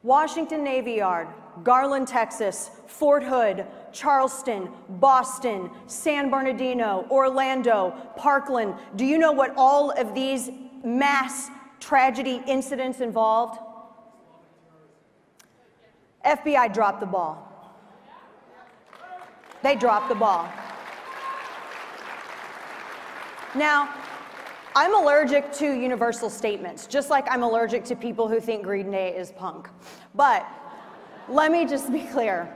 Washington Navy Yard, Garland, Texas, Fort Hood, Charleston, Boston, San Bernardino, Orlando, Parkland. Do you know what all of these mass tragedy incidents involved? FBI dropped the ball. They dropped the ball. Now, I'm allergic to universal statements, just like I'm allergic to people who think Green Day is punk. But let me just be clear.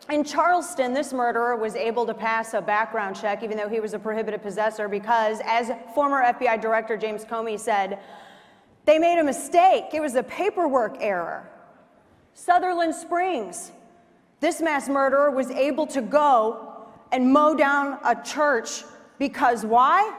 In Charleston, this murderer was able to pass a background check, even though he was a prohibited possessor, because, as former FBI Director James Comey said, they made a mistake. It was a paperwork error. Sutherland Springs, this mass murderer was able to go and mow down a church because why?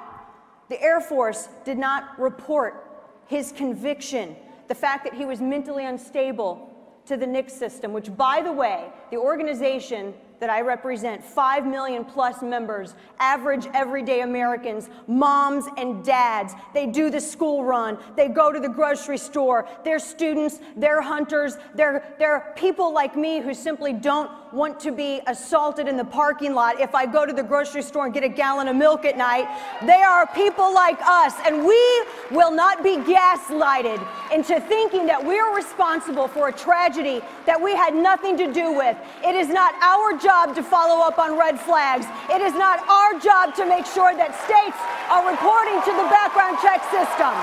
The Air Force did not report his conviction, the fact that he was mentally unstable, to the NICS system, which, by the way, the organization that I represent, 5 million plus members, average everyday Americans, moms and dads. They do the school run. They go to the grocery store. They're students. They're hunters. They're people like me who simply don't want to be assaulted in the parking lot if I go to the grocery store and get a gallon of milk at night. They are people like us, and we will not be gaslighted into thinking that we are responsible for a tragedy that we had nothing to do with. It is not our job to follow up on red flags. It is not our job to make sure that states are reporting to the background check system.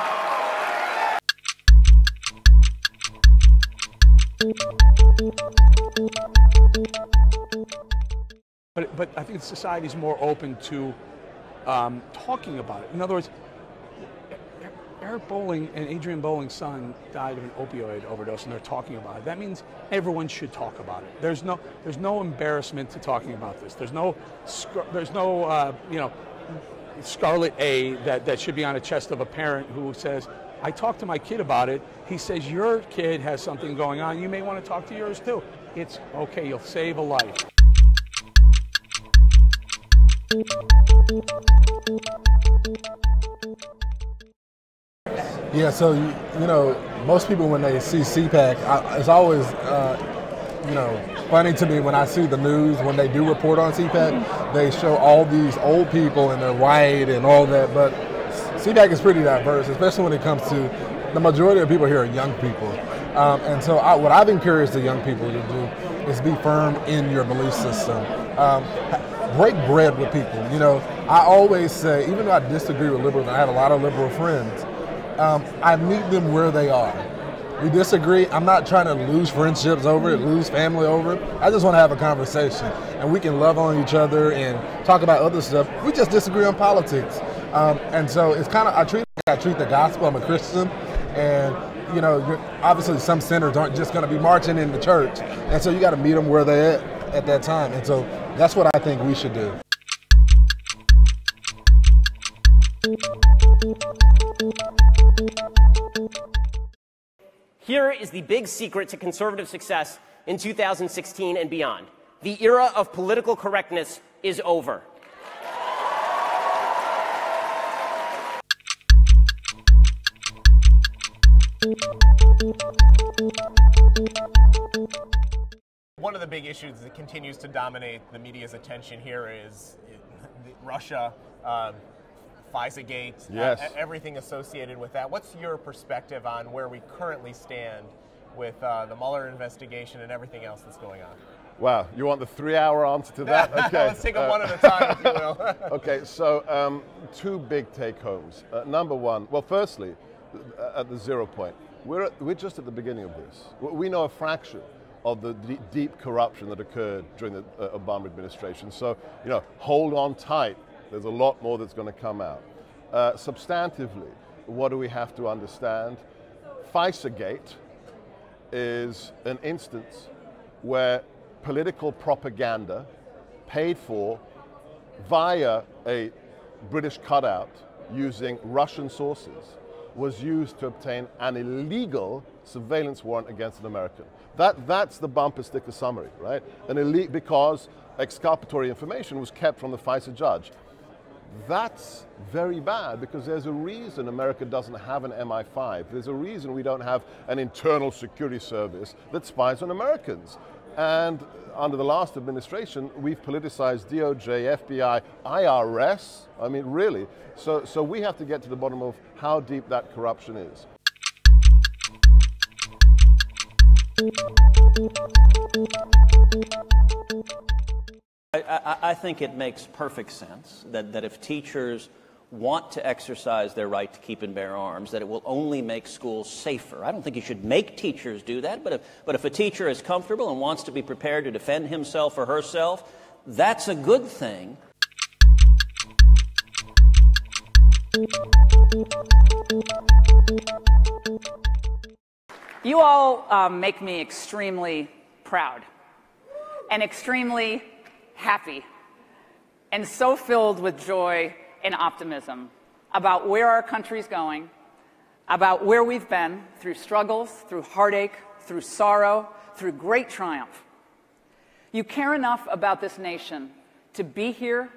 But I think society is more open to talking about it. In other words, Eric Bolling and Adrian Bolling's son died of an opioid overdose, and they're talking about it. That means everyone should talk about it. There's no embarrassment to talking about this. There's no scarlet A that should be on the chest of a parent who says, I talked to my kid about it. He says your kid has something going on. You may want to talk to yours too. It's okay. You'll save a life. Yeah, so, you know, most people when they see CPAC, it's always, funny to me when I see the news, when they do report on CPAC, they show all these old people and they're white and all that, but CPAC is pretty diverse, especially when it comes to the majority of people here are young people. And so what I've encouraged the young people to do is be firm in your belief system. Break bread with people. You know, I always say, even though I disagree with liberals, and I have a lot of liberal friends, I meet them where they are. We disagree. I'm not trying to lose friendships over it, lose family over it. I just want to have a conversation, and we can love on each other and talk about other stuff. We just disagree on politics. And so it's kind of, I treat the gospel. I'm a Christian, and you know, obviously some sinners aren't just going to be marching in the church, and so you got to meet them where they're at that time. And so that's what I think we should do. Here is the big secret to conservative success in 2016 and beyond. The era of political correctness is over. One of the big issues that continues to dominate the media's attention here is Russia, FISA-gate, yes. Everything associated with that. What's your perspective on where we currently stand with the Mueller investigation and everything else that's going on? Wow, you want the 3-hour answer to that? Okay. Let's take them one at a time, if you will. Okay, so two big take-homes. Number one, well, firstly, at the 0 point, we're just at the beginning of this. We know a fraction of the deep corruption that occurred during the Obama administration. So, you know, hold on tight. There's a lot more that's going to come out. Substantively, what do we have to understand? FISA-gate is an instance where political propaganda paid for via a British cutout using Russian sources was used to obtain an illegal surveillance warrant against an American. That's the bumper sticker summary, right? Because exculpatory information was kept from the FISA judge. That's very bad, because there's a reason America doesn't have an MI5. There's a reason we don't have an internal security service that spies on Americans. And under the last administration, we've politicized DOJ, FBI, IRS. I mean, really. So we have to get to the bottom of how deep that corruption is. I think it makes perfect sense that if teachers want to exercise their right to keep and bear arms, that it will only make schools safer. I don't think you should make teachers do that, but if a teacher is comfortable and wants to be prepared to defend himself or herself, that's a good thing. You all make me extremely proud and extremely happy and so filled with joy and optimism about where our country's going, about where we've been through struggles, through heartache, through sorrow, through great triumph. You care enough about this nation to be here,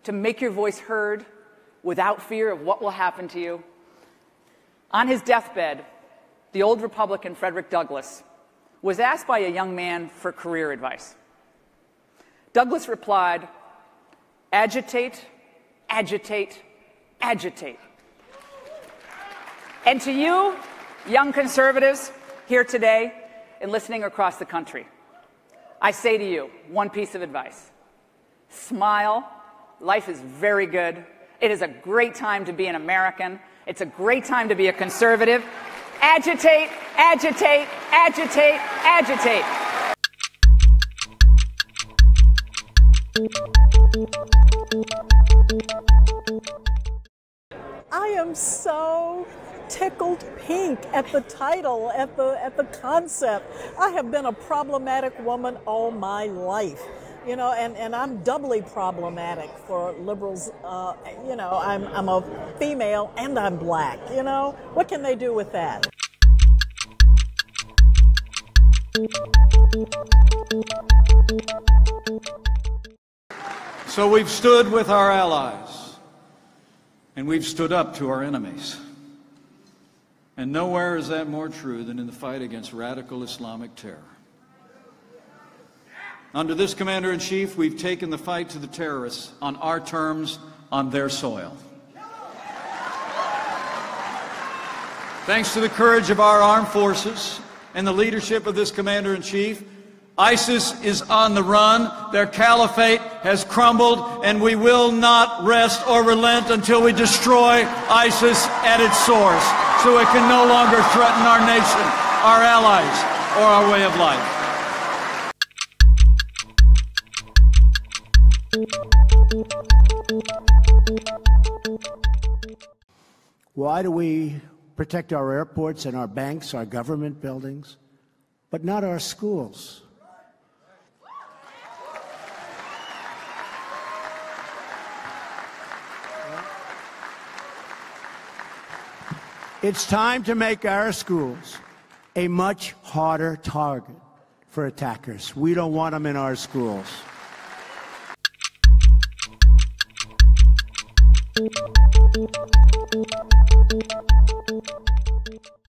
to make your voice heard without fear of what will happen to you. On his deathbed, the old Republican Frederick Douglass was asked by a young man for career advice. Douglass replied, "Agitate, agitate, agitate." And to you, young conservatives here today and listening across the country, I say to you one piece of advice. Smile. Life is very good. It is a great time to be an American. It's a great time to be a conservative. Agitate, agitate, agitate, agitate. I am so tickled pink at the title, at the concept. I have been a problematic woman all my life, you know, and I'm doubly problematic for liberals. You know, I'm a female and I'm black, you know. What can they do with that? So we've stood with our allies, and we've stood up to our enemies. And nowhere is that more true than in the fight against radical Islamic terror. Under this Commander-in-Chief, we've taken the fight to the terrorists on our terms, on their soil. Thanks to the courage of our armed forces and the leadership of this Commander-in-Chief, ISIS is on the run, their caliphate has crumbled, and we will not rest or relent until we destroy ISIS at its source, so it can no longer threaten our nation, our allies, or our way of life. Why do we protect our airports and our banks, our government buildings, but not our schools? It's time to make our schools a much harder target for attackers. We don't want them in our schools.